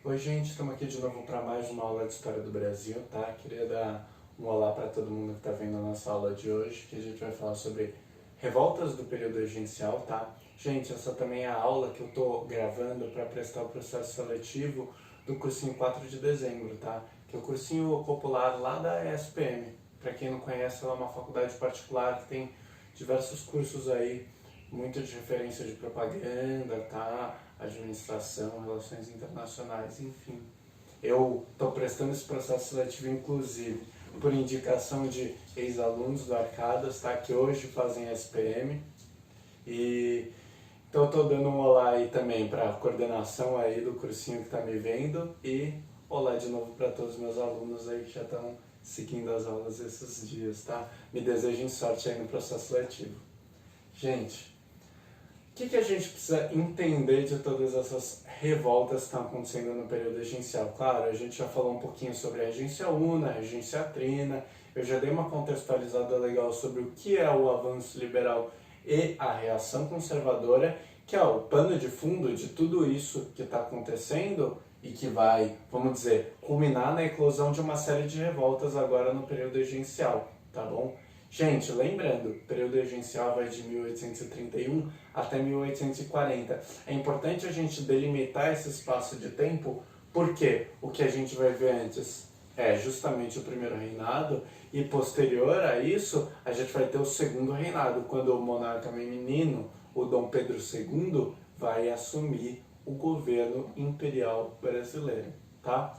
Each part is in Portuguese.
Oi, gente, estamos aqui de novo para mais uma aula de História do Brasil, tá? Queria dar um olá para todo mundo que está vendo a nossa aula de hoje, que a gente vai falar sobre revoltas do período regencial, tá? Gente, essa também é a aula que eu estou gravando para prestar o processo seletivo do cursinho 4 de dezembro, tá? Que é o cursinho popular lá da ESPM. Para quem não conhece, ela é uma faculdade particular que tem diversos cursos aí, muito de referência de propaganda, tá? Administração, relações internacionais, enfim. Eu estou prestando esse processo seletivo, inclusive, por indicação de ex-alunos do Arcadas, tá? Que hoje fazem SPM. E então eu estou dando um olá aí também para a coordenação aí do cursinho que está me vendo e olá de novo para todos os meus alunos aí que já estão seguindo as aulas esses dias, tá? Me desejem sorte aí no processo seletivo. Gente, o que a gente precisa entender de todas essas revoltas que estão acontecendo no período regencial? Claro, a gente já falou um pouquinho sobre a regência una, a regência trina, eu já dei uma contextualizada legal sobre o que é o avanço liberal e a reação conservadora, que é o pano de fundo de tudo isso que está acontecendo e que vai, vamos dizer, culminar na eclosão de uma série de revoltas agora no período regencial, tá bom? Gente, lembrando, o período regencial vai de 1831 até 1840. É importante a gente delimitar esse espaço de tempo, porque o que a gente vai ver antes é justamente o primeiro reinado, e posterior a isso, a gente vai ter o segundo reinado, quando o monarca menino, o Dom Pedro II, vai assumir o governo imperial brasileiro, tá?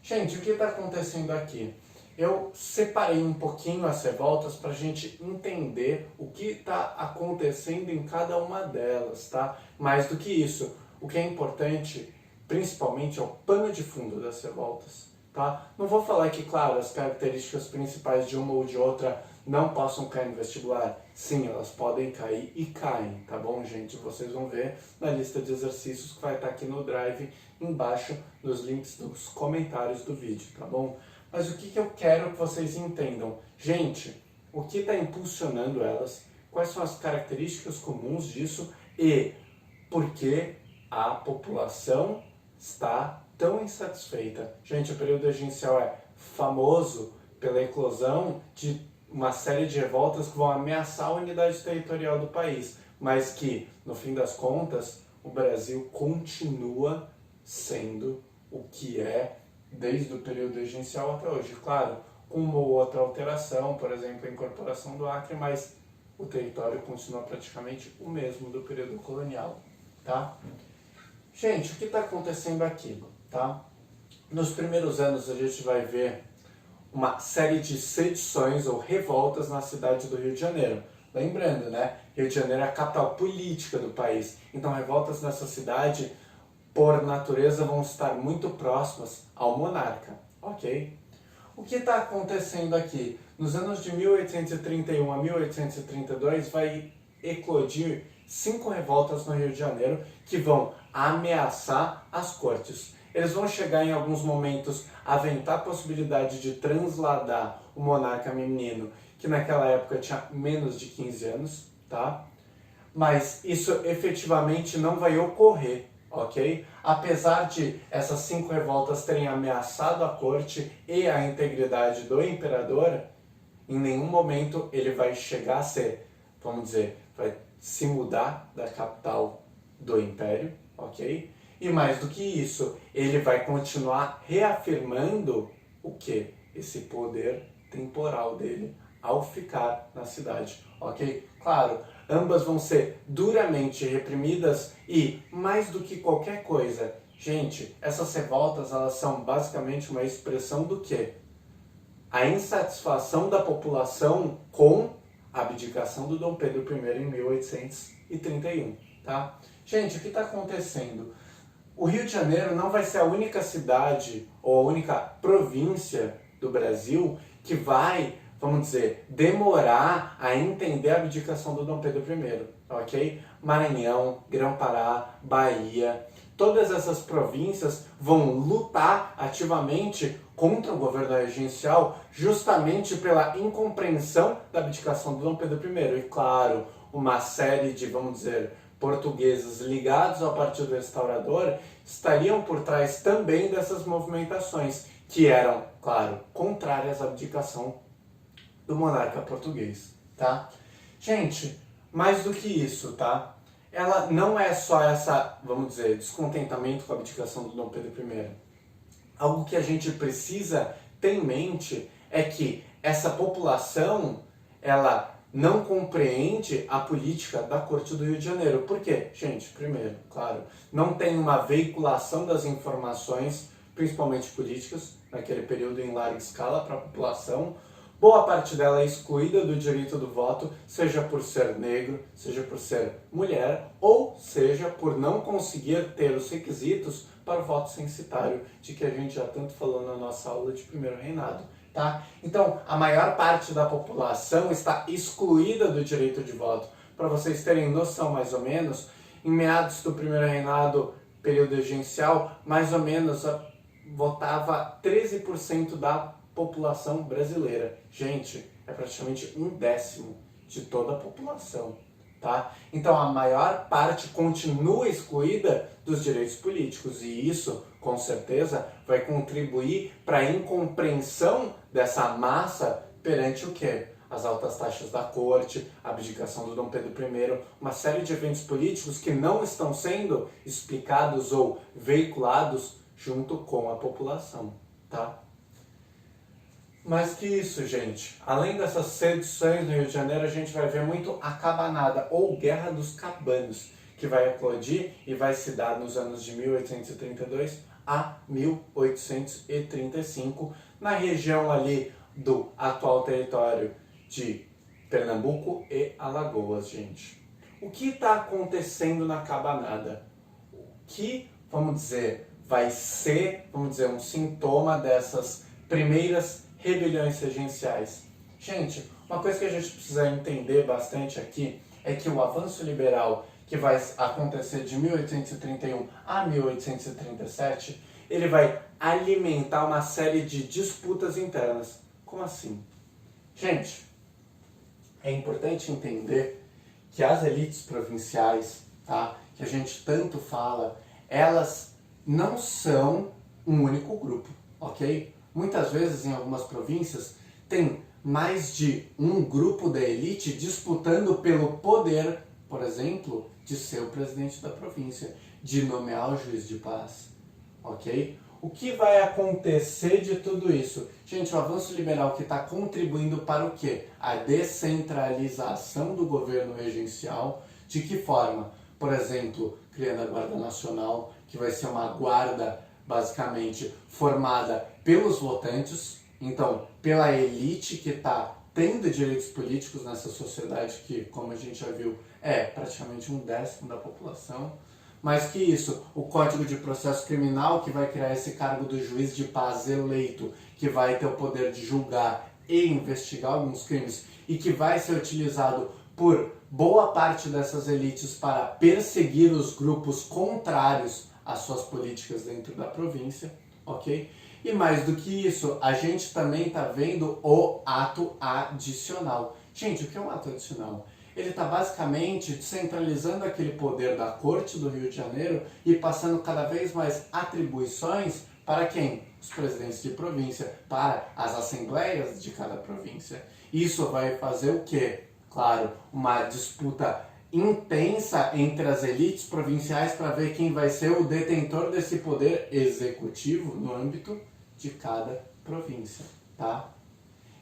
Gente, o que está acontecendo aqui? Eu separei um pouquinho as revoltas para a gente entender o que está acontecendo em cada uma delas, tá? Mais do que isso, o que é importante, principalmente, é o pano de fundo das revoltas, tá? Não vou falar que, claro, as características principais de uma ou de outra não possam cair no vestibular. Sim, elas podem cair e caem, tá bom, gente? Vocês vão ver na lista de exercícios que vai estar aqui no Drive, embaixo, nos links dos comentários do vídeo, tá bom? Mas o que eu quero que vocês entendam? Gente, o que está impulsionando elas, quais são as características comuns disso e por que a população está tão insatisfeita. Gente, o período regencial é famoso pela eclosão de uma série de revoltas que vão ameaçar a unidade territorial do país, mas que, no fim das contas, o Brasil continua sendo o que é desde o período regencial até hoje. Claro, com uma ou outra alteração, por exemplo, a incorporação do Acre, mas o território continua praticamente o mesmo do período colonial, tá? Gente, o que está acontecendo aqui, tá? Nos primeiros anos a gente vai ver uma série de sedições ou revoltas na cidade do Rio de Janeiro. Lembrando, né? Rio de Janeiro é a capital política do país. Então, revoltas nessa cidade, por natureza, vão estar muito próximas ao monarca, ok? O que está acontecendo aqui? Nos anos de 1831 a 1832 vai eclodir 5 revoltas no Rio de Janeiro que vão ameaçar as cortes. Eles vão chegar em alguns momentos a aventar a possibilidade de transladar o monarca menino, que naquela época tinha menos de 15 anos, tá? Mas isso efetivamente não vai ocorrer, ok? Apesar de essas 5 revoltas terem ameaçado a corte e a integridade do imperador, em nenhum momento ele vai chegar a ser, vamos dizer, vai se mudar da capital do império, ok? E mais do que isso, ele vai continuar reafirmando o que? Esse poder temporal dele ao ficar na cidade, ok? Claro, ambas vão ser duramente reprimidas e, mais do que qualquer coisa, gente, essas revoltas elas são basicamente uma expressão do quê? A insatisfação da população com a abdicação do Dom Pedro I em 1831, tá? Gente, o que está acontecendo? O Rio de Janeiro não vai ser a única cidade ou a única província do Brasil que vai, vamos dizer, demorar a entender a abdicação do Dom Pedro I, ok? Maranhão, Grão-Pará, Bahia, todas essas províncias vão lutar ativamente contra o governo regencial justamente pela incompreensão da abdicação do Dom Pedro I. E claro, uma série de, vamos dizer, portugueses ligados ao Partido Restaurador estariam por trás também dessas movimentações, que eram, claro, contrárias à abdicação do monarca português, tá? Gente, mais do que isso, tá? Ela não é só essa, vamos dizer, descontentamento com a abdicação do Dom Pedro I. Algo que a gente precisa ter em mente é que essa população, ela não compreende a política da Corte do Rio de Janeiro. Por quê? Gente, primeiro, claro, não tem uma veiculação das informações, principalmente políticas, naquele período em larga escala para a população. Boa parte dela é excluída do direito do voto, seja por ser negro, seja por ser mulher, ou seja por não conseguir ter os requisitos para o voto censitário, de que a gente já tanto falou na nossa aula de primeiro reinado. Tá? Então, a maior parte da população está excluída do direito de voto. Para vocês terem noção, mais ou menos, em meados do primeiro reinado, período regencial, mais ou menos votava 13% da população brasileira. Gente, é praticamente 1/10 de toda a população. Tá? Então, a maior parte continua excluída dos direitos políticos e isso, com certeza, vai contribuir para a incompreensão dessa massa perante o quê? As altas taxas da corte, a abdicação do Dom Pedro I, uma série de eventos políticos que não estão sendo explicados ou veiculados junto com a população, tá? Mais que isso, gente, além dessas sedições no Rio de Janeiro, a gente vai ver muito a cabanada, ou Guerra dos Cabanos, que vai eclodir e vai se dar nos anos de 1832 a 1835, na região ali do atual território de Pernambuco e Alagoas, gente. O que está acontecendo na cabanada? O que, vamos dizer, vai ser, um sintoma dessas primeiras rebeliões regenciais? Gente, uma coisa que a gente precisa entender bastante aqui é que o avanço liberal que vai acontecer de 1831 a 1837, ele vai alimentar uma série de disputas internas. Como assim? Gente, é importante entender que as elites provinciais, tá, que a gente tanto fala, elas não são um único grupo, ok? Muitas vezes, em algumas províncias, tem mais de um grupo da elite disputando pelo poder, por exemplo, de ser o presidente da província, de nomear o juiz de paz, ok? O que vai acontecer de tudo isso? Gente, o avanço liberal que está contribuindo para o quê? A descentralização do governo regencial. De que forma? Por exemplo, criando a Guarda Nacional, que vai ser uma guarda basicamente formada pelos votantes, então pela elite que está tendo direitos políticos nessa sociedade que, como a gente já viu, é praticamente 1/10 da população. Mais que isso, o Código de Processo Criminal, que vai criar esse cargo do juiz de paz eleito, que vai ter o poder de julgar e investigar alguns crimes e que vai ser utilizado por boa parte dessas elites para perseguir os grupos contrários às suas políticas dentro da província, ok? E mais do que isso, a gente também está vendo o ato adicional. Gente, o que é um ato adicional? Ele está basicamente centralizando aquele poder da Corte do Rio de Janeiro e passando cada vez mais atribuições para quem? Os presidentes de província, para as assembleias de cada província. Isso vai fazer o quê? Claro, uma disputa intensa entre as elites provinciais para ver quem vai ser o detentor desse poder executivo no âmbito de cada província, tá?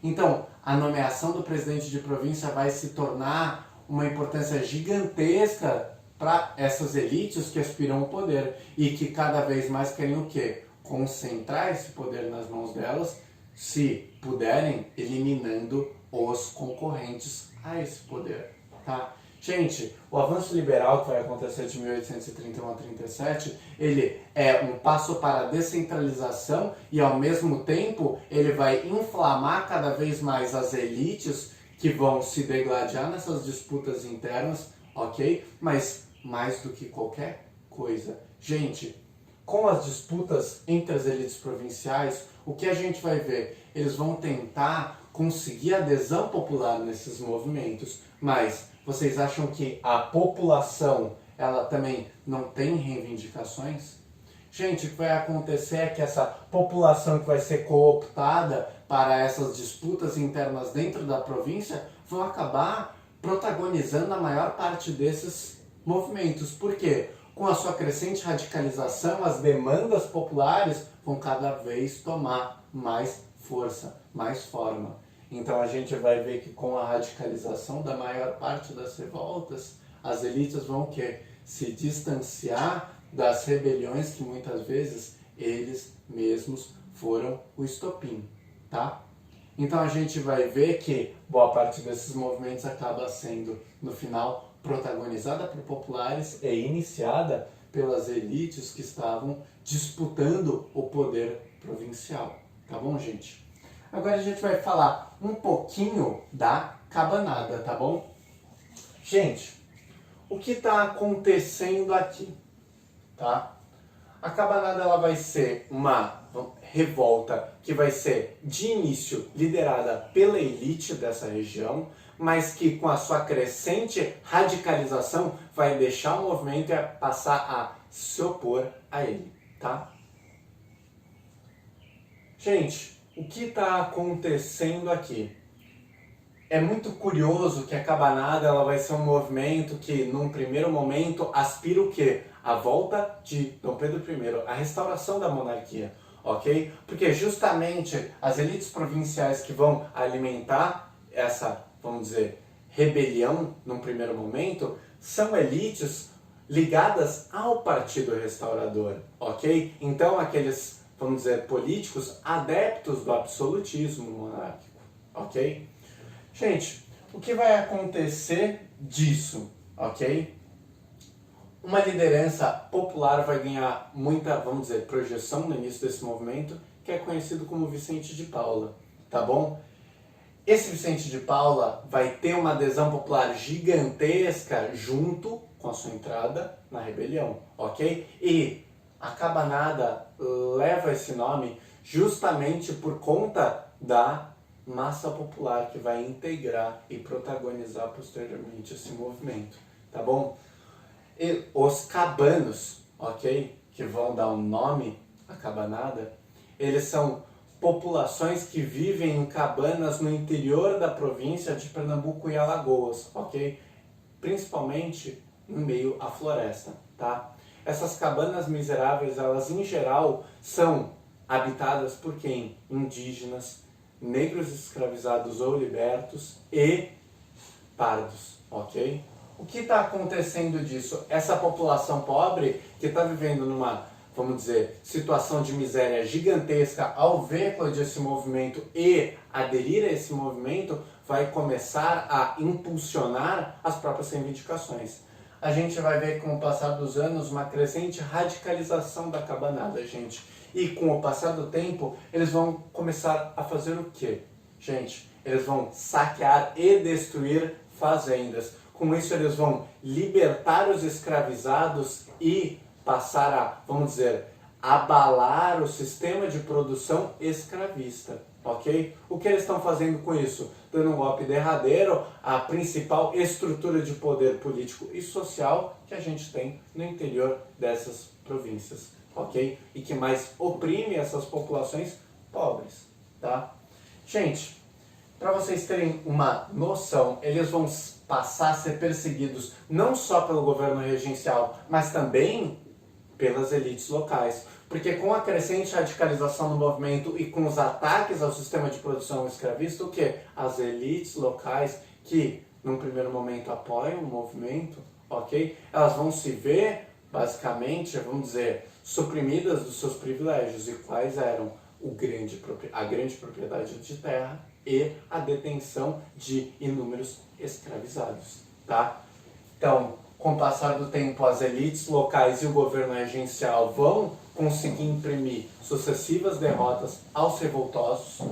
Então, a nomeação do presidente de província vai se tornar uma importância gigantesca para essas elites que aspiram ao poder e que cada vez mais querem o quê? Concentrar esse poder nas mãos delas, se puderem, eliminando os concorrentes a esse poder, tá? Gente, o avanço liberal que vai acontecer de 1831 a 37, ele é um passo para a descentralização e, ao mesmo tempo, ele vai inflamar cada vez mais as elites que vão se degladiar nessas disputas internas, ok? Mas, mais do que qualquer coisa, gente, com as disputas entre as elites provinciais, o que a gente vai ver? Eles vão tentar conseguir adesão popular nesses movimentos, mas vocês acham que a população ela também não tem reivindicações? Gente, o que vai acontecer é que essa população que vai ser cooptada para essas disputas internas dentro da província vão acabar protagonizando a maior parte desses movimentos. Por quê? Com a sua crescente radicalização, as demandas populares vão cada vez tomar mais força, mais forma. Então a gente vai ver que com a radicalização da maior parte das revoltas, as elites vão o quê? Se distanciar das rebeliões que muitas vezes eles mesmos foram o estopim, tá? Então a gente vai ver que boa parte desses movimentos acaba sendo, no final, protagonizada por populares e iniciada pelas elites que estavam disputando o poder provincial, tá bom, gente? Agora a gente vai falar um pouquinho da cabanada, tá bom? Gente, o que está acontecendo aqui, tá? A cabanada ela vai ser uma revolta que vai ser de início liderada pela elite dessa região, mas que com a sua crescente radicalização vai deixar o movimento e passar a se opor a ele, tá? Gente, o que está acontecendo aqui? É muito curioso que a cabanada ela vai ser um movimento que, num primeiro momento, aspira o quê? A volta de Dom Pedro I, a restauração da monarquia, ok? Porque justamente as elites provinciais que vão alimentar essa, vamos dizer, rebelião num primeiro momento, são elites ligadas ao Partido Restaurador, ok? Então aqueles, vamos dizer, políticos adeptos do absolutismo monárquico, ok? Gente, o que vai acontecer disso, ok? Uma liderança popular vai ganhar muita, vamos dizer, projeção no início desse movimento, que é conhecido como Vicente de Paula, tá bom? Esse Vicente de Paula vai ter uma adesão popular gigantesca junto com a sua entrada na rebelião, ok? E a cabanada leva esse nome justamente por conta da massa popular que vai integrar e protagonizar posteriormente esse movimento, tá bom? E os cabanos, ok? Que vão dar o nome à cabanada, eles são populações que vivem em cabanas no interior da província de Pernambuco e Alagoas, ok? Principalmente em meio à floresta, tá? Essas cabanas miseráveis, elas em geral são habitadas por quem? Indígenas, negros escravizados ou libertos e pardos, ok? O que está acontecendo disso? Essa população pobre que está vivendo numa, vamos dizer, situação de miséria gigantesca, ao ver eclodir esse movimento e aderir a esse movimento, vai começar a impulsionar as próprias reivindicações. A gente vai ver com o passar dos anos uma crescente radicalização da cabanada, gente. E com o passar do tempo, eles vão começar a fazer o quê? Gente, eles vão saquear e destruir fazendas. Com isso, eles vão libertar os escravizados e passar a, vamos dizer, abalar o sistema de produção escravista, ok? O que eles estão fazendo com isso? Dando um golpe derradeiro à principal estrutura de poder político e social que a gente tem no interior dessas províncias, ok? E que mais oprime essas populações pobres, tá? Gente, para vocês terem uma noção, eles vão passar a ser perseguidos não só pelo governo regencial, mas também pelas elites locais. Porque com a crescente radicalização do movimento e com os ataques ao sistema de produção escravista, o que? As elites locais que, num primeiro momento, apoiam o movimento, ok? Elas vão se ver, basicamente, vamos dizer, suprimidas dos seus privilégios. E quais eram? A grande propriedade de terra e a detenção de inúmeros escravizados, tá? Então, com o passar do tempo, as elites locais e o governo regencial vão conseguir imprimir sucessivas derrotas aos revoltosos.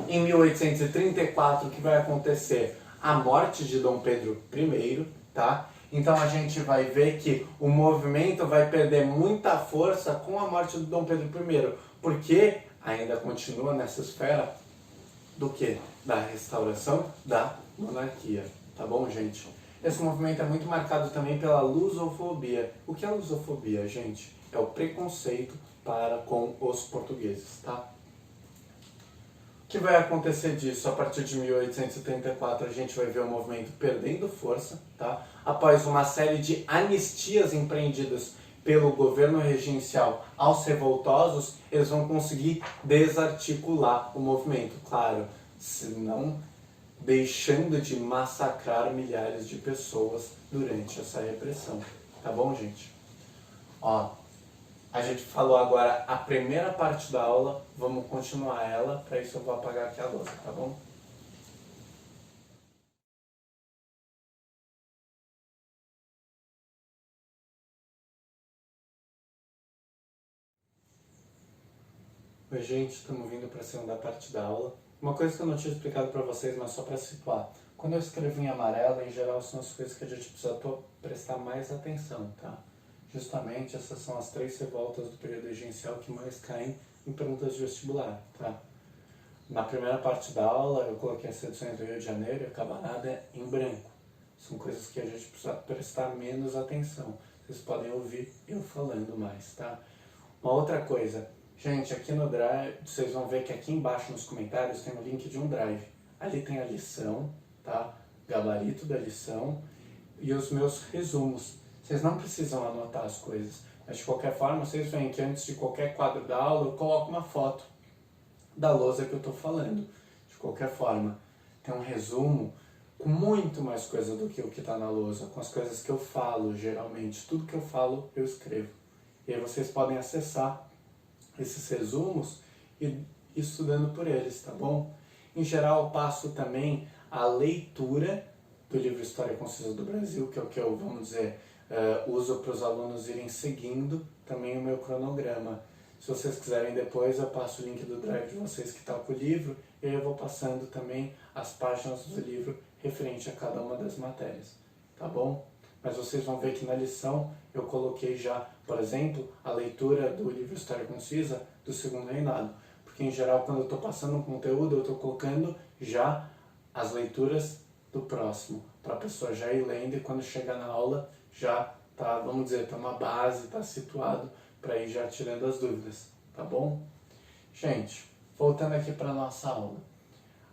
Em 1834, o que vai acontecer? A morte de Dom Pedro I, tá? Então a gente vai ver que o movimento vai perder muita força com a morte do Dom Pedro I, porque ainda continua nessa esfera do que? Da restauração da monarquia, tá bom, gente? Esse movimento é muito marcado também pela lusofobia. O que é lusofobia, gente? É o preconceito para com os portugueses, tá? O que vai acontecer disso? A partir de 1834 a gente vai ver o movimento perdendo força, tá? Após uma série de anistias empreendidas pelo governo regencial aos revoltosos, eles vão conseguir desarticular o movimento, claro, se não deixando de massacrar milhares de pessoas durante essa repressão. Tá bom, gente? Ó, a gente falou agora a primeira parte da aula, vamos continuar ela, para isso eu vou apagar aqui a lousa, tá bom? Oi, gente, estamos vindo para a segunda parte da aula. Uma coisa que eu não tinha explicado para vocês, mas só para situar. Quando eu escrevo em amarelo, em geral, são as coisas que a gente precisa prestar mais atenção, tá? Justamente essas são as 3 revoltas do período regencial que mais caem em perguntas de vestibular, tá? Na primeira parte da aula, eu coloquei as seduções do Rio de Janeiro e a cabanada em branco. São coisas que a gente precisa prestar menos atenção. Vocês podem ouvir eu falando mais, tá? Uma outra coisa, gente, aqui no Drive, vocês vão ver que aqui embaixo nos comentários tem o link de um Drive. Ali tem a lição, tá? Gabarito da lição e os meus resumos. Vocês não precisam anotar as coisas, mas de qualquer forma, vocês veem que antes de qualquer quadro da aula, eu coloco uma foto da lousa que eu estou falando. De qualquer forma, tem um resumo com muito mais coisa do que o que está na lousa, com as coisas que eu falo, geralmente. Tudo que eu falo, eu escrevo. E aí vocês podem acessar esses resumos e ir estudando por eles, tá bom? Em geral, eu passo também a leitura do livro História Concisa do Brasil, que é o que eu, vamos dizer, uso para os alunos irem seguindo também o meu cronograma. Se vocês quiserem depois, eu passo o link do Drive de vocês que está com o livro e aí eu vou passando também as páginas do livro referente a cada uma das matérias, tá bom? Mas vocês vão ver que na lição eu coloquei já, por exemplo, a leitura do livro História Concisa do Segundo Reinado. Porque em geral, quando eu estou passando um conteúdo, eu estou colocando já as leituras do próximo, para a pessoa já ir lendo e quando chegar na aula já tá, vamos dizer, tá uma base, tá situado para ir já tirando as dúvidas, tá bom? Gente, voltando aqui para nossa aula.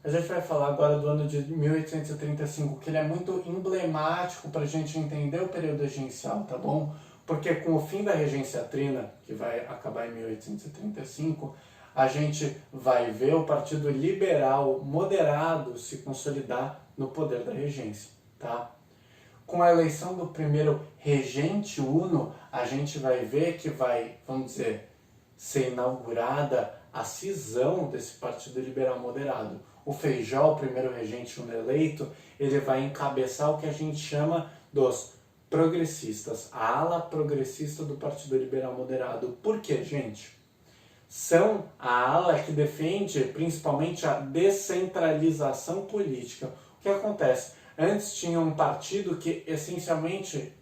A gente vai falar agora do ano de 1835, que ele é muito emblemático para a gente entender o período regencial, tá bom? Porque com o fim da regência trina, que vai acabar em 1835, a gente vai ver o Partido Liberal moderado se consolidar no poder da regência, tá? Com a eleição do primeiro regente uno, a gente vai ver que vai, vamos dizer, ser inaugurada a cisão desse Partido Liberal moderado. O Feijó, o primeiro regente uno eleito, ele vai encabeçar o que a gente chama dos progressistas, a ala progressista do Partido Liberal Moderado. Por quê, gente? São a ala que defende principalmente a descentralização política. O que acontece? Antes tinha um partido que essencialmente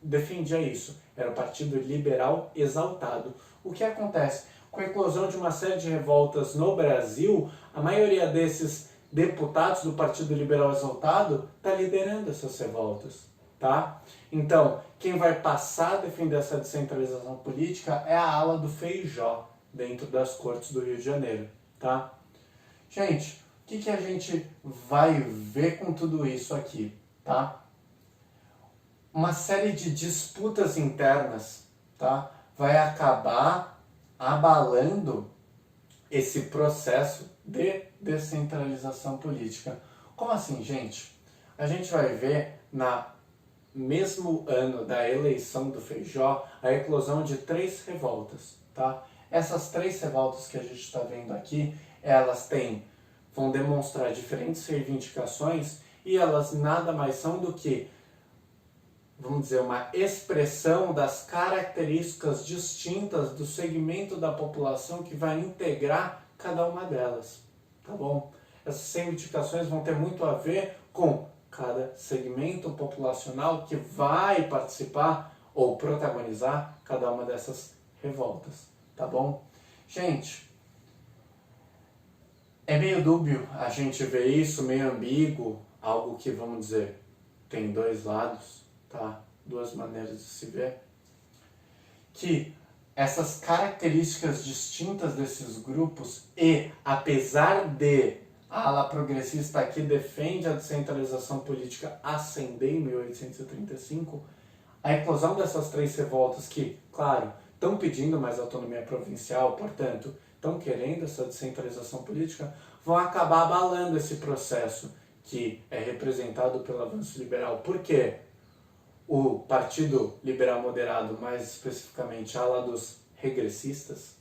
defendia isso. Era o Partido Liberal Exaltado. O que acontece? Com a eclosão de uma série de revoltas no Brasil, a maioria desses deputados do Partido Liberal Exaltado está liderando essas revoltas, tá? Então, quem vai passar a defender essa descentralização política é a ala do Feijó, dentro das cortes do Rio de Janeiro, tá? Gente, o que a gente vai ver com tudo isso aqui, tá? Uma série de disputas internas, tá? Vai acabar abalando esse processo de descentralização política. Como assim, gente? A gente vai ver no mesmo ano da eleição do Feijó a eclosão de 3 revoltas, tá? Essas 3 revoltas que a gente está vendo aqui, elas vão demonstrar diferentes reivindicações e elas nada mais são do que, vamos dizer, uma expressão das características distintas do segmento da população que vai integrar cada uma delas, tá bom? Essas reivindicações vão ter muito a ver com cada segmento populacional que vai participar ou protagonizar cada uma dessas revoltas, tá bom? Gente, é meio dúbio a gente ver isso, meio ambíguo, algo que, vamos dizer, tem dois lados, tá? Duas maneiras de se ver, que essas características distintas desses grupos e, apesar de a ala progressista que defende a descentralização política ascender em 1835, a eclosão dessas três revoltas que, claro, estão pedindo mais autonomia provincial, portanto, estão querendo essa descentralização política, vão acabar abalando esse processo que é representado pelo avanço liberal. Por quê? O Partido Liberal Moderado, mais especificamente a ala dos regressistas,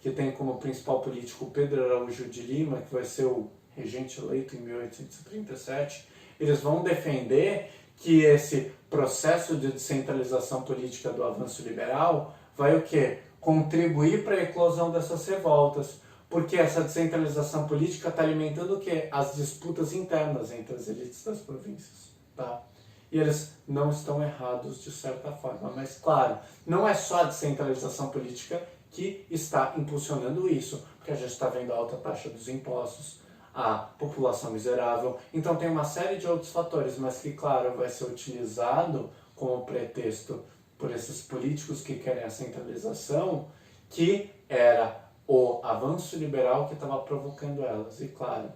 que tem como principal político Pedro Araújo de Lima, que vai ser o regente eleito em 1837, eles vão defender que esse processo de descentralização política do avanço liberal vai o quê? Contribuir para a eclosão dessas revoltas, porque essa descentralização política está alimentando o quê? As disputas internas entre as elites das províncias, tá? E eles não estão errados de certa forma, mas claro, não é só a descentralização política que está impulsionando isso, porque a gente está vendo a alta taxa dos impostos, a população miserável, então tem uma série de outros fatores, mas que claro, vai ser utilizado como pretexto por esses políticos que querem a centralização, que era o avanço liberal que estava provocando elas, e claro,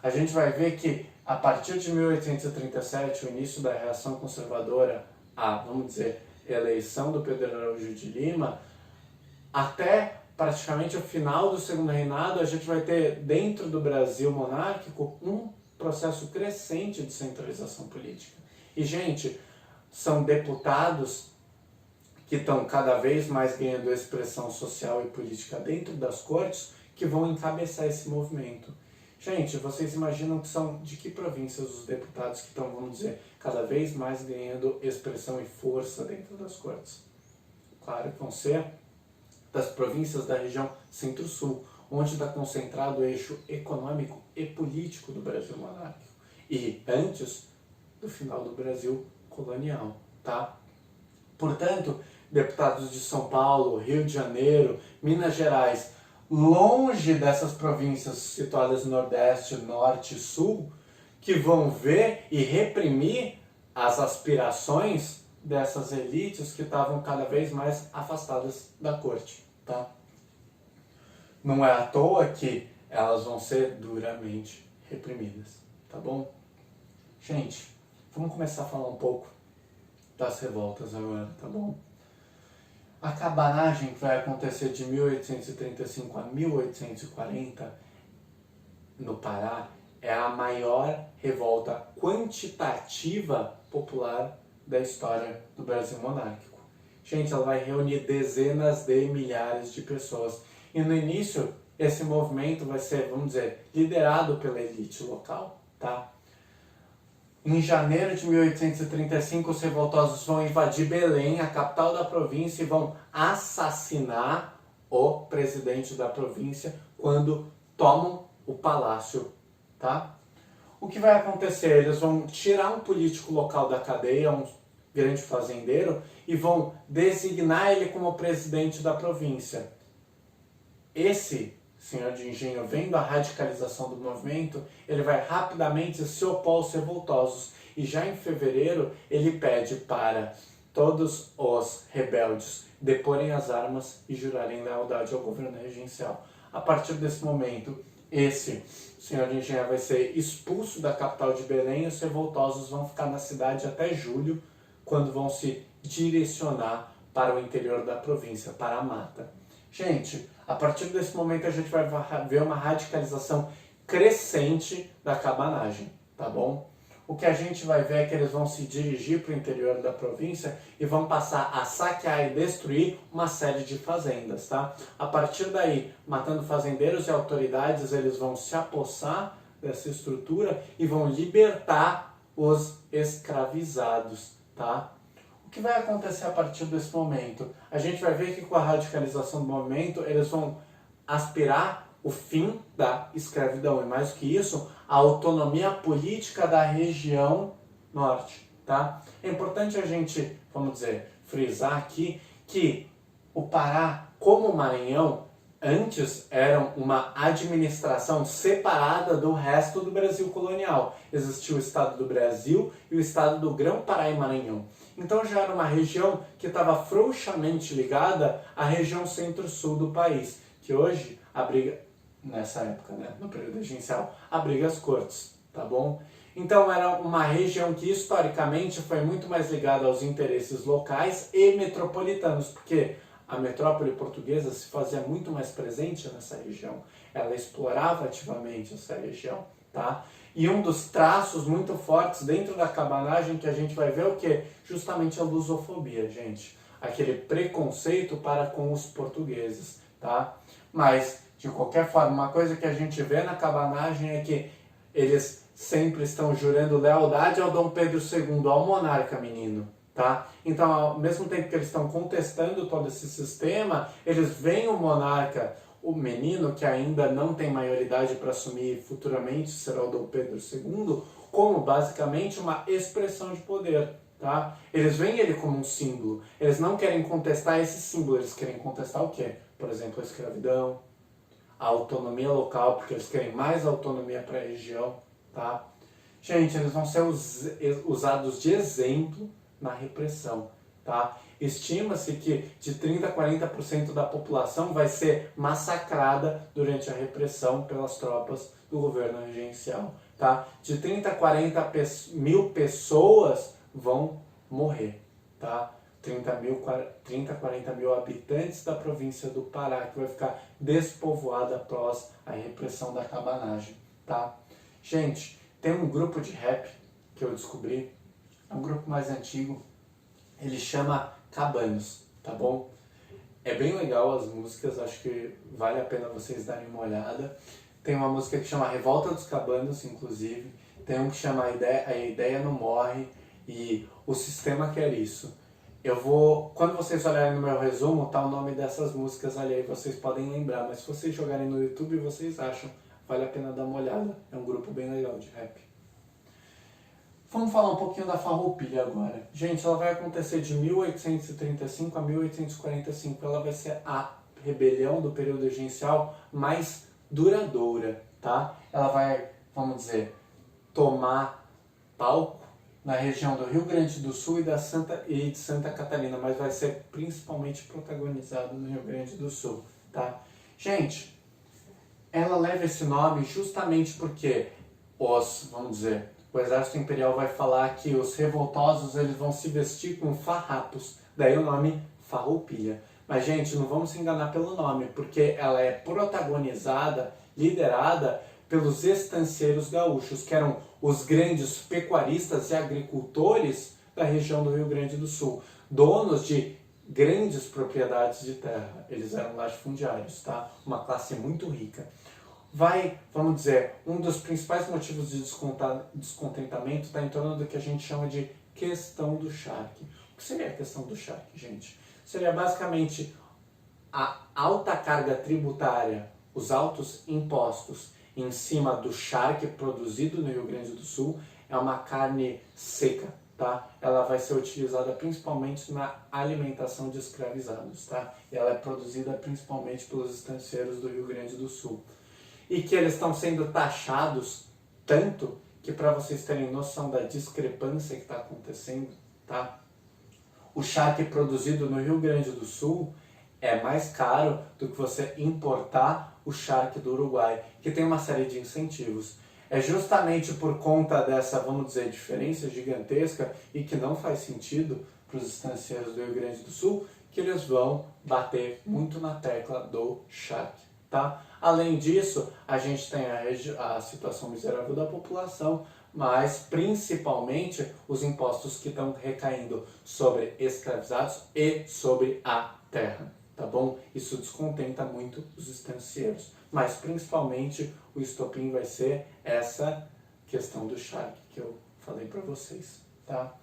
a gente vai ver que a partir de 1837, o início da reação conservadora, a, vamos dizer, eleição do Pedro Araújo de Lima, até praticamente o final do segundo reinado, a gente vai ter dentro do Brasil monárquico um processo crescente de centralização política. E, gente, são deputados que estão cada vez mais ganhando expressão social e política dentro das cortes que vão encabeçar esse movimento. Gente, vocês imaginam que são de que províncias os deputados que estão, vamos dizer, cada vez mais ganhando expressão e força dentro das cortes? Claro que vão ser das províncias da região Centro-Sul, onde está concentrado o eixo econômico e político do Brasil monárquico. E antes do final do Brasil colonial, tá? Portanto, deputados de São Paulo, Rio de Janeiro, Minas Gerais, longe dessas províncias situadas no Nordeste, Norte e Sul, que vão ver e reprimir as aspirações dessas elites que estavam cada vez mais afastadas da corte, tá? Não é à toa que elas vão ser duramente reprimidas, tá bom? Gente, vamos começar a falar um pouco das revoltas agora, tá bom? A cabanagem que vai acontecer de 1835 a 1840 no Pará é a maior revolta quantitativa popular da história do Brasil monárquico. Gente, ela vai reunir dezenas de milhares de pessoas. E no início, esse movimento vai ser, vamos dizer, liderado pela elite local, tá? Em janeiro de 1835, os revoltosos vão invadir Belém, a capital da província, e vão assassinar o presidente da província quando tomam o palácio, tá? O que vai acontecer? Eles vão tirar um político local da cadeia, um grande fazendeiro, e vão designar ele como presidente da província. Esse senhor de engenho, vendo a radicalização do movimento, ele vai rapidamente se opor aos revoltosos. E já em fevereiro, ele pede para todos os rebeldes deporem as armas e jurarem lealdade ao governo regencial. A partir desse momento, esse senhor de engenho vai ser expulso da capital de Belém e os revoltosos vão ficar na cidade até julho, quando vão se direcionar para o interior da província, para a mata. Gente, a partir desse momento a gente vai ver uma radicalização crescente da cabanagem, tá bom? O que a gente vai ver é que eles vão se dirigir para o interior da província e vão passar a saquear e destruir uma série de fazendas, tá? A partir daí, matando fazendeiros e autoridades, eles vão se apossar dessa estrutura e vão libertar os escravizados, tá? O que vai acontecer a partir desse momento? A gente vai ver que com a radicalização do movimento, eles vão aspirar o fim da escravidão e, mais do que isso, a autonomia política da região norte, tá? É importante a gente, vamos dizer, frisar aqui que o Pará, como o Maranhão, antes eram uma administração separada do resto do Brasil colonial. Existia o Estado do Brasil e o Estado do Grão-Pará e Maranhão. Então já era uma região que estava frouxamente ligada à região centro-sul do país, que hoje abriga, nessa época, né, no período regencial, abriga as cortes, tá bom? Então era uma região que historicamente foi muito mais ligada aos interesses locais e metropolitanos, porque a metrópole portuguesa se fazia muito mais presente nessa região. Ela explorava ativamente essa região, tá? E um dos traços muito fortes dentro da cabanagem que a gente vai ver é o quê? Justamente a lusofobia, gente. Aquele preconceito para com os portugueses, tá? Mas, de qualquer forma, uma coisa que a gente vê na cabanagem é que eles sempre estão jurando lealdade ao Dom Pedro II, ao monarca menino. Tá? Então, ao mesmo tempo que eles estão contestando todo esse sistema, eles veem o monarca, o menino, que ainda não tem maioridade para assumir futuramente, será o Dom Pedro II, como basicamente uma expressão de poder. Tá? Eles veem ele como um símbolo. Eles não querem contestar esse símbolo, eles querem contestar o quê? Por exemplo, a escravidão, a autonomia local, porque eles querem mais autonomia para a região. Tá? Gente, eles vão ser usados de exemplo na repressão, tá? Estima-se que de 30% a 40% da população vai ser massacrada durante a repressão pelas tropas do governo regencial, tá? De 30 a 40 mil pessoas vão morrer, tá? 30 a 40 mil habitantes da província do Pará, que vai ficar despovoada após a repressão da cabanagem, tá? Gente, tem um grupo de rap que eu descobri, é um grupo mais antigo, ele chama Cabanos, tá bom? É bem legal as músicas, acho que vale a pena vocês darem uma olhada. Tem uma música que chama Revolta dos Cabanos, inclusive, tem um que chama A Ideia Não Morre e O Sistema Quer Isso. Quando vocês olharem no meu resumo, tá o nome dessas músicas ali, aí vocês podem lembrar, mas se vocês jogarem no YouTube, vocês acham, vale a pena dar uma olhada, é um grupo bem legal de rap. Vamos falar um pouquinho da Farroupilha agora. Gente, ela vai acontecer de 1835 a 1845. Ela vai ser a rebelião do período regencial mais duradoura, tá? Ela vai, vamos dizer, tomar palco na região do Rio Grande do Sul e de Santa Catarina, mas vai ser principalmente protagonizado no Rio Grande do Sul, tá? Gente, ela leva esse nome justamente porque vamos dizer, o exército imperial vai falar que os revoltosos eles vão se vestir com farrapos, daí o nome Farroupilha. Mas, gente, não vamos se enganar pelo nome, porque ela é protagonizada, liderada pelos estancieiros gaúchos, que eram os grandes pecuaristas e agricultores da região do Rio Grande do Sul, donos de grandes propriedades de terra. Eles eram latifundiários, tá? Uma classe muito rica. Vamos dizer, um dos principais motivos de descontentamento está em torno do que a gente chama de questão do charque. O que seria a questão do charque, gente? Seria basicamente a alta carga tributária, os altos impostos em cima do charque produzido no Rio Grande do Sul. É uma carne seca, tá? Ela vai ser utilizada principalmente na alimentação de escravizados, tá? E ela é produzida principalmente pelos estancieiros do Rio Grande do Sul. E que eles estão sendo taxados tanto que, para vocês terem noção da discrepância que está acontecendo, tá? O charque produzido no Rio Grande do Sul é mais caro do que você importar o charque do Uruguai, que tem uma série de incentivos. É justamente por conta dessa, vamos dizer, diferença gigantesca e que não faz sentido para os estancieiros do Rio Grande do Sul, que eles vão bater muito na tecla do charque, tá? Além disso, a gente tem a situação miserável da população, mas principalmente os impostos que estão recaindo sobre escravizados e sobre a terra, tá bom? Isso descontenta muito os estancieiros, mas principalmente o estopim vai ser essa questão do charque que eu falei para vocês, tá?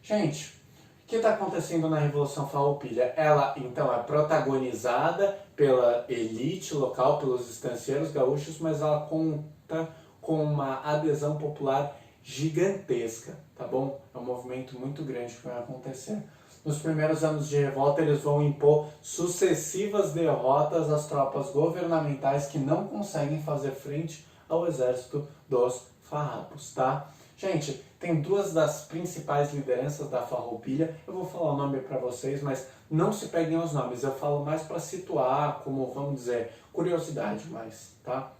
Gente, o que está acontecendo na Revolução Farroupilha? Ela, então, é protagonizada pela elite local, pelos estancieiros gaúchos, mas ela conta com uma adesão popular gigantesca, tá bom? É um movimento muito grande que vai acontecer. Nos primeiros anos de revolta, eles vão impor sucessivas derrotas às tropas governamentais que não conseguem fazer frente ao exército dos farrapos, tá? Gente, tem duas das principais lideranças da Farroupilha. Eu vou falar o nome para vocês, mas não se peguem aos nomes. Eu falo mais para situar, como vamos dizer, curiosidade mais, tá?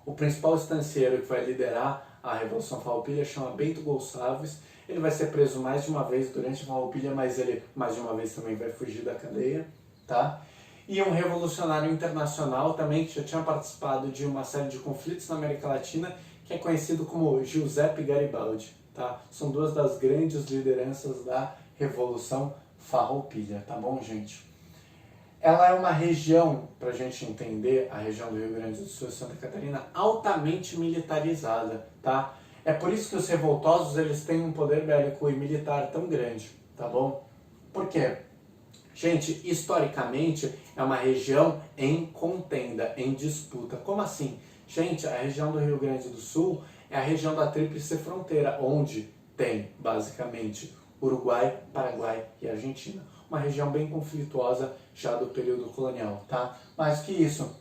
O principal estancieiro que vai liderar a Revolução Farroupilha chama Bento Gonçalves. Ele vai ser preso mais de uma vez durante a Farroupilha, mas ele mais de uma vez também vai fugir da cadeia, tá? E um revolucionário internacional também que já tinha participado de uma série de conflitos na América Latina, que é conhecido como Giuseppe Garibaldi, tá? São duas das grandes lideranças da Revolução Farroupilha, tá bom, gente? Ela é uma região, para a gente entender, a região do Rio Grande do Sul e Santa Catarina, altamente militarizada, tá? É por isso que os revoltosos, eles têm um poder bélico e militar tão grande, tá bom? Por quê? Gente, historicamente, é uma região em contenda, em disputa. Como assim? Gente, a região do Rio Grande do Sul é a região da Tríplice Fronteira, onde tem, basicamente, Uruguai, Paraguai e Argentina. Uma região bem conflituosa já do período colonial, tá? Mais que isso,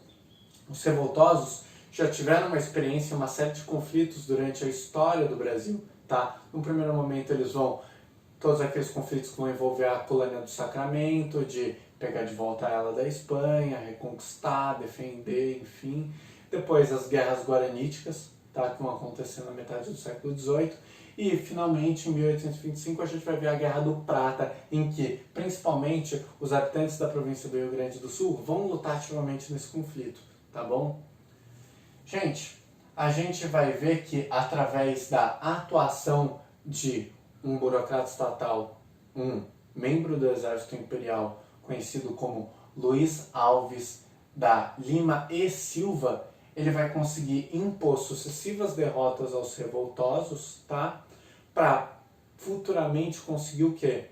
os revoltosos já tiveram uma experiência, uma série de conflitos durante a história do Brasil, tá? No primeiro momento eles vão, todos aqueles conflitos que vão envolver a colônia do Sacramento, de pegar de volta ela da Espanha, reconquistar, defender, enfim. Depois as guerras guaraníticas, tá? Que vão acontecer na metade do século XVIII. E, finalmente, em 1825, a gente vai ver a Guerra do Prata, em que, principalmente, os habitantes da província do Rio Grande do Sul vão lutar ativamente nesse conflito, tá bom? Gente, a gente vai ver que, através da atuação de um burocrata estatal, um membro do Exército Imperial, conhecido como Luiz Alves da Lima e Silva, ele vai conseguir impor sucessivas derrotas aos revoltosos, tá? Para futuramente conseguir o quê?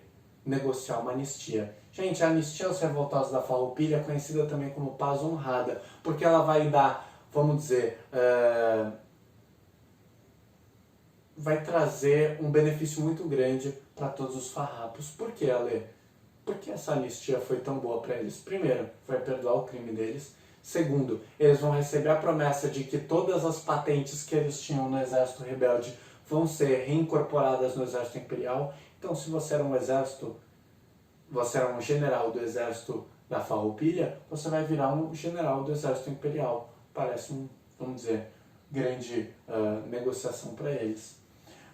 Negociar uma anistia. Gente, a anistia aos revoltosos da Farroupilha é conhecida também como paz honrada, porque ela vai dar, vamos dizer, vai trazer um benefício muito grande para todos os farrapos. Por que, Ale? Por que essa anistia foi tão boa para eles? Primeiro, vai perdoar o crime deles. Segundo, eles vão receber a promessa de que todas as patentes que eles tinham no exército rebelde vão ser reincorporadas no exército imperial. Então, se você era você era um general do exército da Farroupilha, você vai virar um general do exército imperial. Parece vamos dizer, grande negociação para eles.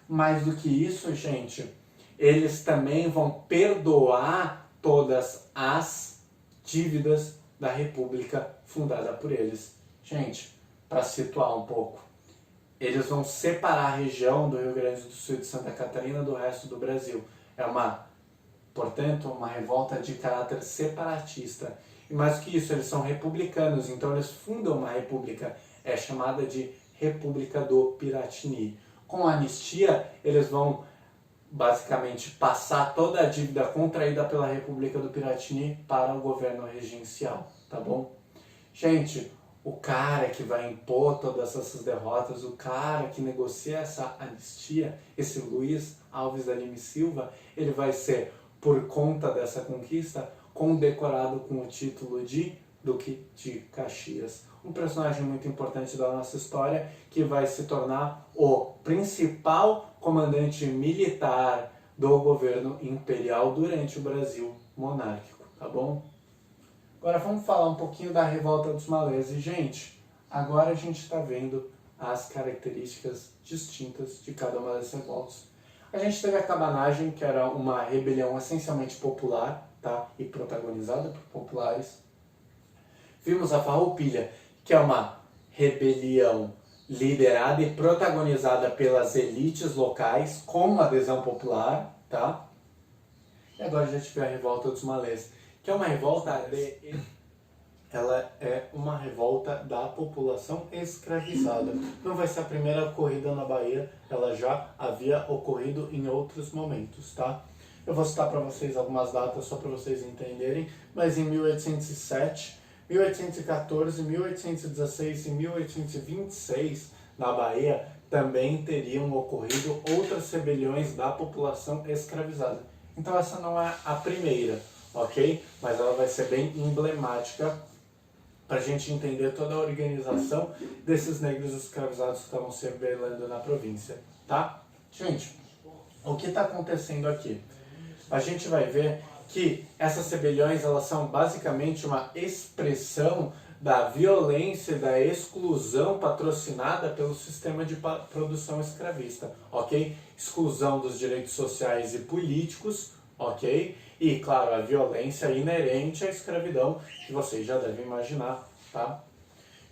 Mais do que isso, gente, eles também vão perdoar todas as dívidas da república fundada por eles. Gente, para situar um pouco, eles vão separar a região do Rio Grande do Sul e de Santa Catarina do resto do Brasil. É portanto, uma revolta de caráter separatista. E mais que isso, eles são republicanos, então eles fundam uma república, é chamada de República do Piratini. Com a anistia, eles vão basicamente passar toda a dívida contraída pela República do Piratini para o governo regencial, tá bom? Gente, o cara que vai impor todas essas derrotas, o cara que negocia essa anistia, esse Luiz Alves da Lima e Silva, ele vai ser, por conta dessa conquista, condecorado com o título de Duque de Caxias. Um personagem muito importante da nossa história, que vai se tornar o principal comandante militar do governo imperial durante o Brasil monárquico, tá bom? Agora vamos falar um pouquinho da Revolta dos Malês. E, gente, agora a gente está vendo as características distintas de cada uma das revoltas. A gente teve a Cabanagem, que era uma rebelião essencialmente popular, tá? E protagonizada por populares. Vimos a Farroupilha, que é uma rebelião liderada e protagonizada pelas elites locais, com uma adesão popular, tá? E agora já tive a Revolta dos Malês, que é uma revolta ela é uma revolta da população escravizada. Não vai ser a primeira ocorrida na Bahia, ela já havia ocorrido em outros momentos, tá? Eu vou citar para vocês algumas datas só para vocês entenderem, mas em 1807, 1814, 1816 e 1826, na Bahia, também teriam ocorrido outras rebeliões da população escravizada. Então essa não é a primeira, ok? Mas ela vai ser bem emblemática para a gente entender toda a organização desses negros escravizados que estavam se rebelando na província, tá? Gente, o que está acontecendo aqui? A gente vai ver que essas rebeliões elas são basicamente uma expressão da violência e da exclusão patrocinada pelo sistema de produção escravista, ok? Exclusão dos direitos sociais e políticos, ok? E, claro, a violência inerente à escravidão, que vocês já devem imaginar, tá?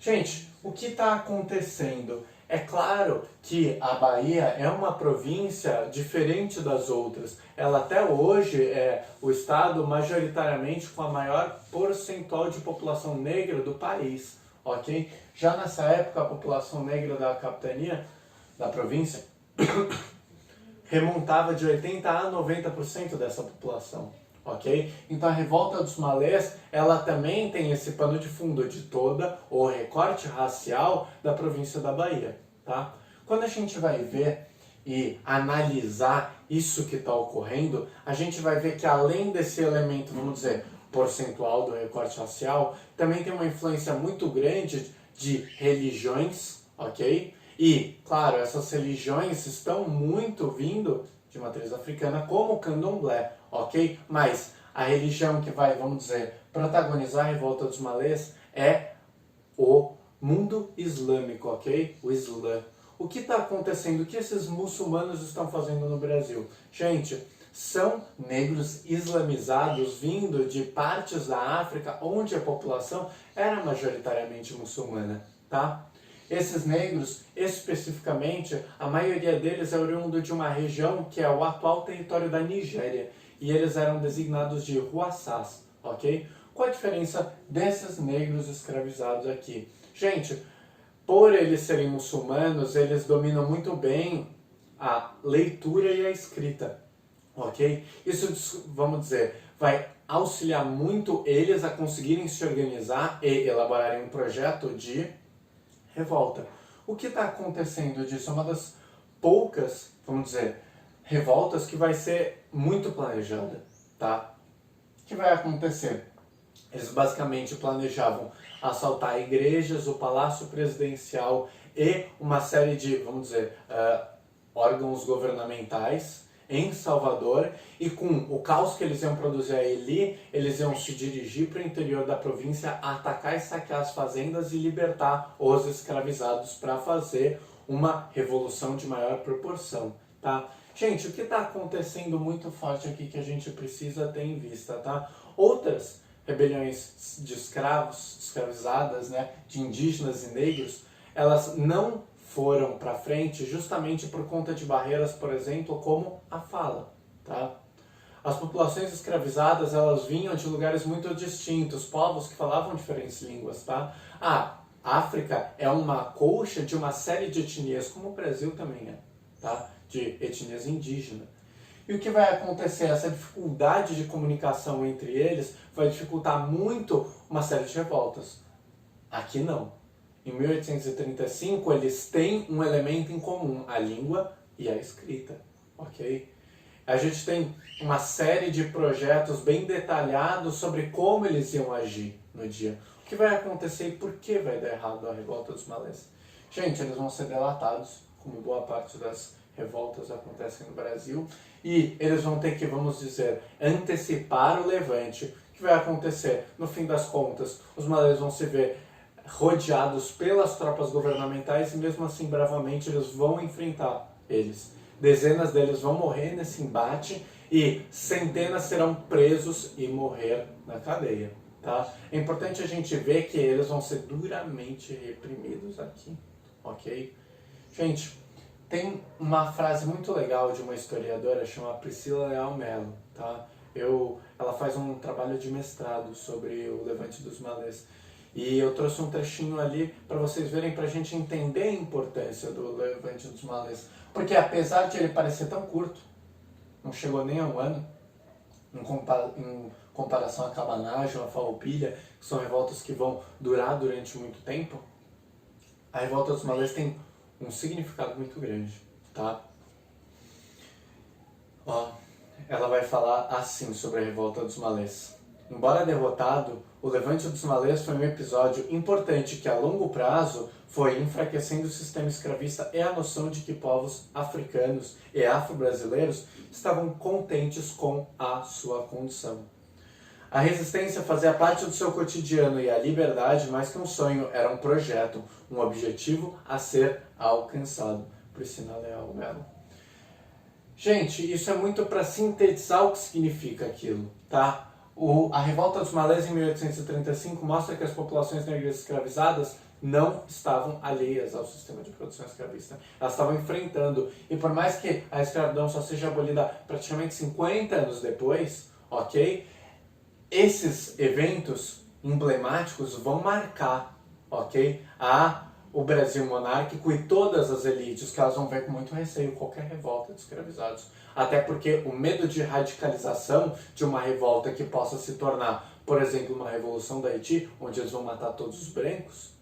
Gente, o que está acontecendo? É claro que a Bahia é uma província diferente das outras. Ela até hoje é o estado majoritariamente com a maior percentual de população negra do país, ok? Já nessa época, a população negra da capitania, da província, remontava de 80% a 90% dessa população, ok? Então a revolta dos malês, ela também tem esse pano de fundo de toda o recorte racial da província da Bahia, tá? Quando a gente vai ver e analisar isso que está ocorrendo, a gente vai ver que além desse elemento, vamos dizer, percentual do recorte racial, também tem uma influência muito grande de religiões, ok? E, claro, essas religiões estão muito vindo de matriz africana, como o candomblé, ok? Mas a religião que vai, vamos dizer, protagonizar a revolta dos malês é o mundo islâmico, ok? O Islã. O que está acontecendo? O que esses muçulmanos estão fazendo no Brasil? Gente, são negros islamizados vindo de partes da África onde a população era majoritariamente muçulmana, tá? Esses negros, especificamente, a maioria deles é oriundo de uma região que é o atual território da Nigéria, e eles eram designados de Ruaçás, ok? Qual a diferença desses negros escravizados aqui? Gente, por eles serem muçulmanos, eles dominam muito bem a leitura e a escrita, ok? Isso, vamos dizer, vai auxiliar muito eles a conseguirem se organizar e elaborarem um projeto de revolta. O que está acontecendo disso? É uma das poucas, vamos dizer, revoltas que vai ser muito planejada, tá? O que vai acontecer? Eles basicamente planejavam assaltar igrejas, o palácio presidencial e uma série de, vamos dizer, órgãos governamentais em Salvador, e com o caos que eles iam produzir ali, eles iam se dirigir para o interior da província, atacar e saquear as fazendas e libertar os escravizados para fazer uma revolução de maior proporção, tá? Gente, o que está acontecendo muito forte aqui que a gente precisa ter em vista, tá? Outras rebeliões de escravos, escravizadas, né, de indígenas e negros, elas não foram para frente justamente por conta de barreiras, por exemplo, como a fala, tá? As populações escravizadas, elas vinham de lugares muito distintos, povos que falavam diferentes línguas, tá? A África é uma colcha de uma série de etnias, como o Brasil também é, tá? De etnias indígenas. E o que vai acontecer? Essa dificuldade de comunicação entre eles vai dificultar muito uma série de revoltas. Aqui não. Em 1835, eles têm um elemento em comum, a língua e a escrita, ok? A gente tem uma série de projetos bem detalhados sobre como eles iam agir no dia. O que vai acontecer e por que vai dar errado a revolta dos malês? Gente, eles vão ser delatados, como boa parte das revoltas acontecem no Brasil, e eles vão ter que, vamos dizer, antecipar o levante. O que vai acontecer? No fim das contas, os malês vão se ver rodeados pelas tropas governamentais e mesmo assim, bravamente, eles vão enfrentar eles. Dezenas deles vão morrer nesse embate e centenas serão presos e morrer na cadeia, tá? É importante a gente ver que eles vão ser duramente reprimidos aqui, ok? Gente, tem uma frase muito legal de uma historiadora chamada Priscila Leal Mello, tá? Ela faz um trabalho de mestrado sobre o Levante dos Malês. E eu trouxe um trechinho ali para vocês verem, para a gente entender a importância do Levante dos Malês. Porque apesar de ele parecer tão curto, não chegou nem a um ano, em comparação à cabanagem, à farroupilha, que são revoltas que vão durar durante muito tempo, a revolta dos Malês tem um significado muito grande, tá? Ó, ela vai falar assim sobre a revolta dos malês. Embora derrotado, o levante dos malês foi um episódio importante que a longo prazo foi enfraquecendo o sistema escravista e a noção de que povos africanos e afro-brasileiros estavam contentes com a sua condição. A resistência fazia parte do seu cotidiano e a liberdade, mais que um sonho, era um projeto, um objetivo a ser alcançado. Priscila Leal Mello. Gente, isso é muito para sintetizar o que significa aquilo, tá? A revolta dos malês em 1835 mostra que as populações negras escravizadas não estavam alheias ao sistema de produção escravista. Elas estavam enfrentando, e por mais que a escravidão só seja abolida praticamente 50 anos depois, ok? Esses eventos emblemáticos vão marcar, ok? O Brasil monárquico e todas as elites, que elas vão ver com muito receio qualquer revolta de escravizados. Até porque o medo de radicalização de uma revolta que possa se tornar, por exemplo, uma revolução da Haiti, onde eles vão matar todos os brancos,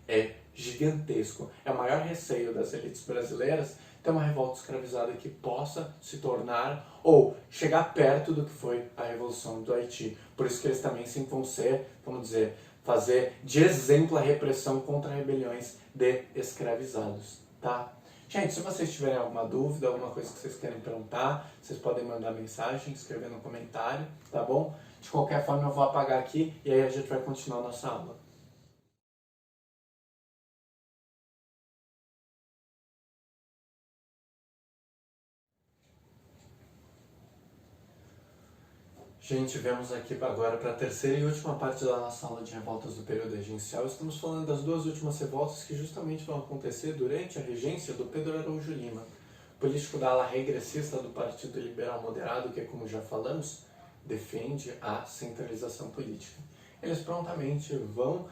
é gigantesco. É o maior receio das elites brasileiras ter uma revolta escravizada que possa se tornar ou chegar perto do que foi a Revolução do Haiti. Por isso que eles também sempre vão ser, vamos dizer, fazer de exemplo a repressão contra rebeliões de escravizados, tá? Gente, se vocês tiverem alguma dúvida, alguma coisa que vocês querem perguntar, vocês podem mandar mensagem, escrever no comentário, tá bom? De qualquer forma eu vou apagar aqui e aí a gente vai continuar a nossa aula. Gente, vemos aqui agora para a terceira e última parte da nossa aula de revoltas do período regencial. Estamos falando das duas últimas revoltas que justamente vão acontecer durante a regência do Pedro Araújo Lima, político da ala regressista do Partido Liberal Moderado, que, como já falamos, defende a centralização política. Eles prontamente vão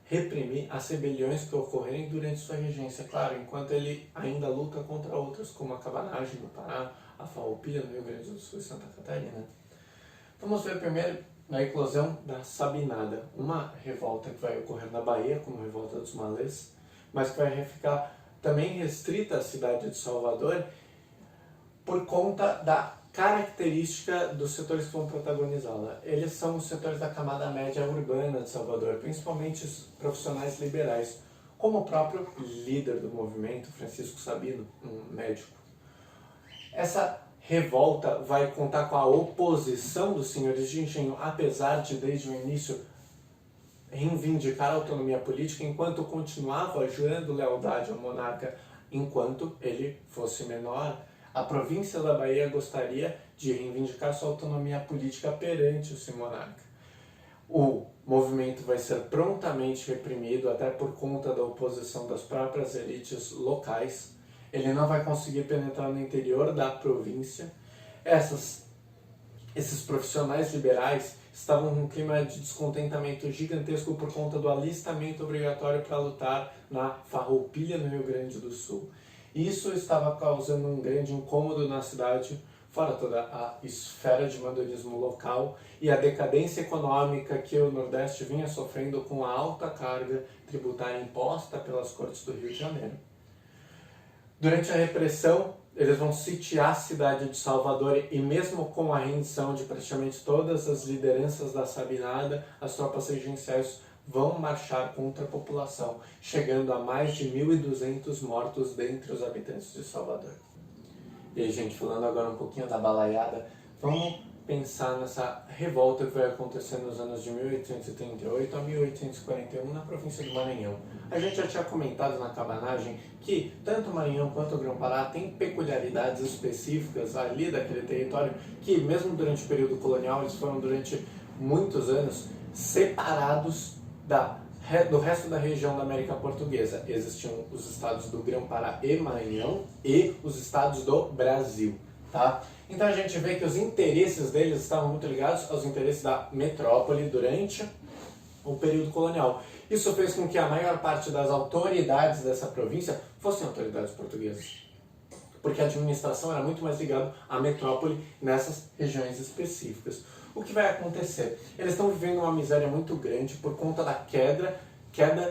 reprimir as rebeliões que ocorrerem durante sua regência, claro, enquanto ele ainda luta contra outras, como a cabanagem no Pará, a farroupilha no Rio Grande do Sul e Santa Catarina. Vamos ver primeiro na eclosão da Sabinada, uma revolta que vai ocorrer na Bahia, como revolta dos malês, mas que vai ficar também restrita à cidade de Salvador por conta da característica dos setores que vão protagonizá-la. Eles são os setores da camada média urbana de Salvador, principalmente os profissionais liberais, como o próprio líder do movimento, Francisco Sabino, um médico. Essa revolta vai contar com a oposição dos senhores de engenho, apesar de, desde o início, reivindicar a autonomia política, enquanto continuava jurando lealdade ao monarca, enquanto ele fosse menor. A província da Bahia gostaria de reivindicar sua autonomia política perante o seu monarca. O movimento vai ser prontamente reprimido, até por conta da oposição das próprias elites locais. Ele não vai conseguir penetrar no interior da província. Esses profissionais liberais estavam num clima de descontentamento gigantesco por conta do alistamento obrigatório para lutar na farroupilha no Rio Grande do Sul. Isso estava causando um grande incômodo na cidade, fora toda a esfera de mandonismo local e a decadência econômica que o Nordeste vinha sofrendo com a alta carga tributária imposta pelas cortes do Rio de Janeiro. Durante a repressão, eles vão sitiar a cidade de Salvador e mesmo com a rendição de praticamente todas as lideranças da Sabinada, as tropas regenciais vão marchar contra a população, chegando a mais de 1.200 mortos dentre os habitantes de Salvador. E aí, gente, falando agora um pouquinho da balaiada, vamos pensar nessa revolta que vai acontecer nos anos de 1838 a 1841 na província do Maranhão. A gente já tinha comentado na cabanagem que tanto o Maranhão quanto o Grão-Pará têm peculiaridades específicas ali daquele território que, mesmo durante o período colonial, eles foram durante muitos anos separados do resto da região da América Portuguesa. Existiam os estados do Grão-Pará e Maranhão e os estados do Brasil, tá? Então a gente vê que os interesses deles estavam muito ligados aos interesses da metrópole durante o período colonial. Isso fez com que a maior parte das autoridades dessa província fossem autoridades portuguesas, porque a administração era muito mais ligada à metrópole nessas regiões específicas. O que vai acontecer? Eles estão vivendo uma miséria muito grande por conta da queda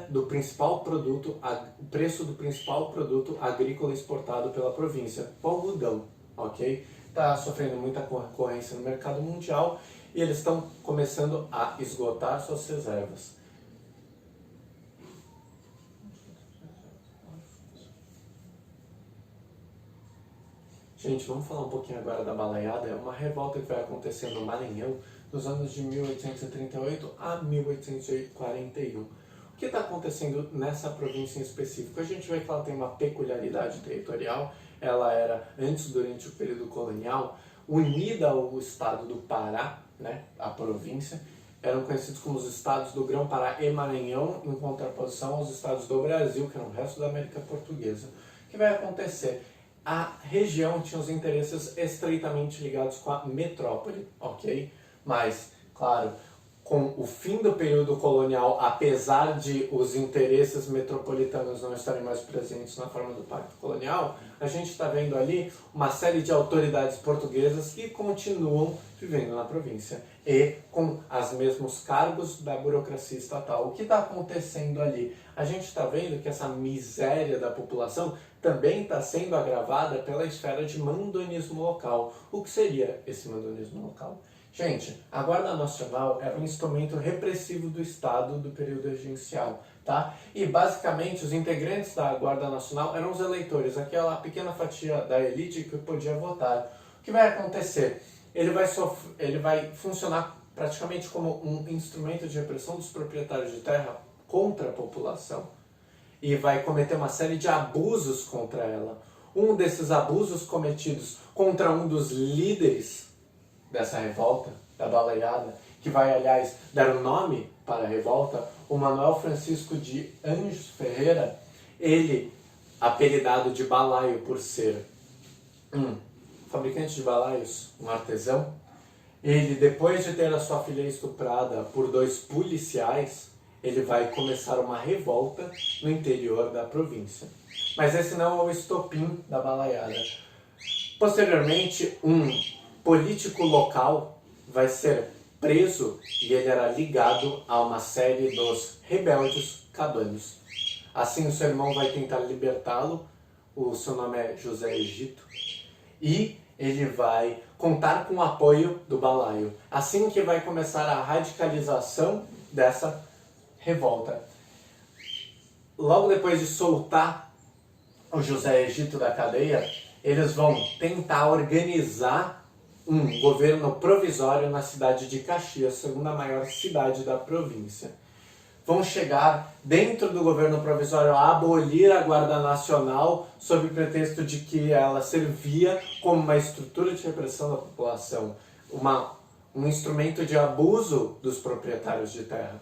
do principal produto, o preço do principal produto agrícola exportado pela província, o algodão, ok? está sofrendo muita concorrência no mercado mundial e eles estão começando a esgotar suas reservas. Gente, vamos falar um pouquinho agora da balaiada. É uma revolta que vai acontecer no Maranhão nos anos de 1838 a 1841. O que está acontecendo nessa província em específico? A gente vê que ela tem uma peculiaridade territorial. Ela era, antes, durante o período colonial, unida ao estado do Pará, né, a província. Eram conhecidos como os estados do Grão-Pará e Maranhão, em contraposição aos estados do Brasil, que eram o resto da América Portuguesa. O que vai acontecer? A região tinha os interesses estreitamente ligados com a metrópole, ok? Mas, claro, com o fim do período colonial, apesar de os interesses metropolitanos não estarem mais presentes na forma do Pacto Colonial, a gente está vendo ali uma série de autoridades portuguesas que continuam vivendo na província e com os mesmos cargos da burocracia estatal. O que está acontecendo ali? A gente está vendo que essa miséria da população também está sendo agravada pela esfera de mandonismo local. O que seria esse mandonismo local? Gente, a Guarda Nacional era um instrumento repressivo do Estado do período regencial, tá? E basicamente os integrantes da Guarda Nacional eram os eleitores, aquela pequena fatia da elite que podia votar. O que vai acontecer? Ele vai funcionar praticamente como um instrumento de repressão dos proprietários de terra contra a população e vai cometer uma série de abusos contra ela. Um desses abusos cometidos contra um dos líderes dessa revolta, da balaiada, que vai, aliás, dar o nome para a revolta, o Manuel Francisco de Anjos Ferreira, ele, apelidado de balaio por ser um fabricante de balaios, um artesão, ele, depois de ter a sua filha estuprada por 2 policiais, ele vai começar uma revolta no interior da província. Mas esse não é o estopim da balaiada. Posteriormente, um político local vai ser preso e ele era ligado a uma série dos rebeldes cabanos. Assim, o seu irmão vai tentar libertá-lo, o seu nome é José Egito, e ele vai contar com o apoio do balaio. Assim que vai começar a radicalização dessa revolta. Logo depois de soltar o José Egito da cadeia, eles vão tentar organizar um governo provisório na cidade de Caxias, segunda maior cidade da província. Vão chegar dentro do governo provisório a abolir a Guarda Nacional sob o pretexto de que ela servia como uma estrutura de repressão da população, um instrumento de abuso dos proprietários de terra.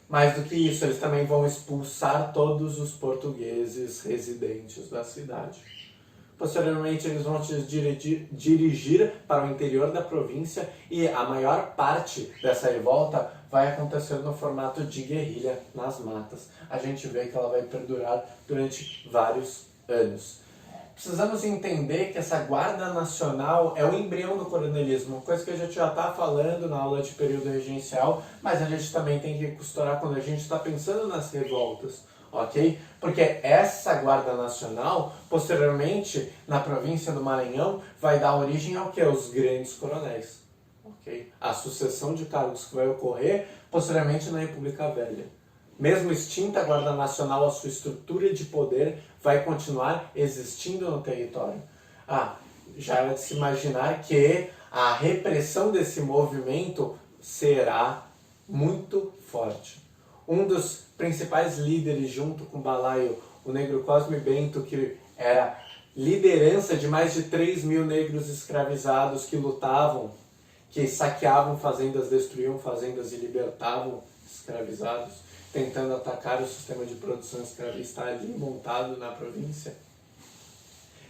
Mais do que isso, eles também vão expulsar todos os portugueses residentes da cidade. Posteriormente, eles vão se dirigir para o interior da província e a maior parte dessa revolta vai acontecer no formato de guerrilha nas matas. A gente vê que ela vai perdurar durante vários anos. Precisamos entender que essa Guarda Nacional é o embrião do coronelismo, coisa que a gente já está falando na aula de período regencial, mas a gente também tem que costurar quando a gente está pensando nas revoltas. Ok? Porque essa Guarda Nacional, posteriormente, na província do Maranhão, vai dar origem ao que? Aos grandes coronéis. Ok? A sucessão de cargos que vai ocorrer, posteriormente, na República Velha. Mesmo extinta a Guarda Nacional, a sua estrutura de poder vai continuar existindo no território. Já é de se imaginar que a repressão desse movimento será muito forte. Um dos principais líderes, junto com o balaio, o negro Cosme Bento, que era liderança de mais de 3.000 negros escravizados que lutavam, que saqueavam fazendas, destruíam fazendas e libertavam escravizados, tentando atacar o sistema de produção escravista ali montado na província.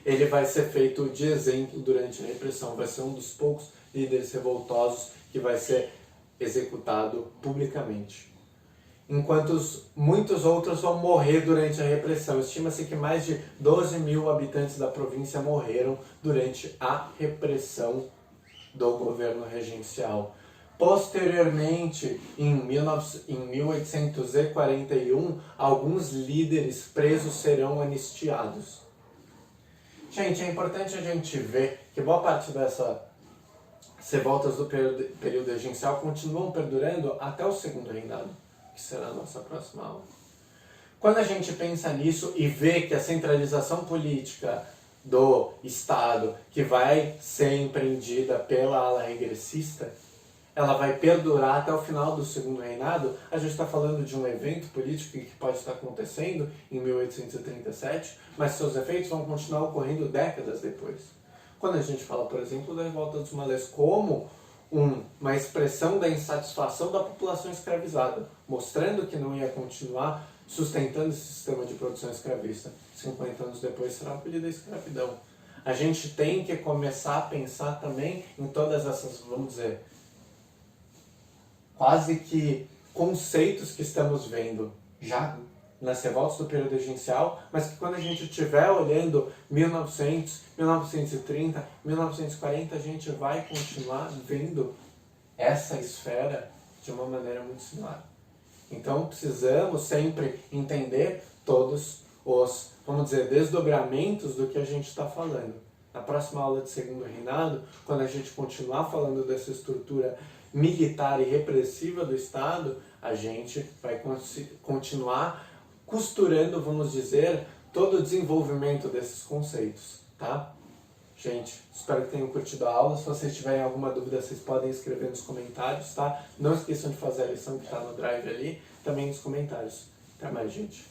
Ele vai ser feito de exemplo durante a repressão, vai ser um dos poucos líderes revoltosos que vai ser executado publicamente. Enquanto muitos outros vão morrer durante a repressão. Estima-se que mais de 12.000 habitantes da província morreram durante a repressão do governo regencial. Posteriormente, em 1841, alguns líderes presos serão anistiados. Gente, é importante a gente ver que boa parte dessas revoltas do período regencial continuam perdurando até o segundo reinado, que será a nossa próxima aula. Quando a gente pensa nisso e vê que a centralização política do Estado, que vai ser empreendida pela ala regressista, ela vai perdurar até o final do segundo reinado, a gente está falando de um evento político que pode estar acontecendo em 1837, mas seus efeitos vão continuar ocorrendo décadas depois. Quando a gente fala, por exemplo, da Revolta dos Malês como uma expressão da insatisfação da população escravizada, mostrando que não ia continuar sustentando esse sistema de produção escravista. 50 anos depois será abolida a escravidão. A gente tem que começar a pensar também em todas essas, vamos dizer, quase que conceitos que estamos vendo já nas revoltas do período regencial, mas que quando a gente estiver olhando 1900, 1930, 1940, a gente vai continuar vendo essa esfera de uma maneira muito similar. Então precisamos sempre entender todos os, vamos dizer, desdobramentos do que a gente está falando. Na próxima aula de segundo reinado, quando a gente continuar falando dessa estrutura militar e repressiva do Estado, a gente vai continuar costurando, vamos dizer, todo o desenvolvimento desses conceitos, tá? Gente, espero que tenham curtido a aula. Se vocês tiverem alguma dúvida, vocês podem escrever nos comentários, tá? Não esqueçam de fazer a lição que está no Drive ali, também nos comentários. Até mais, gente.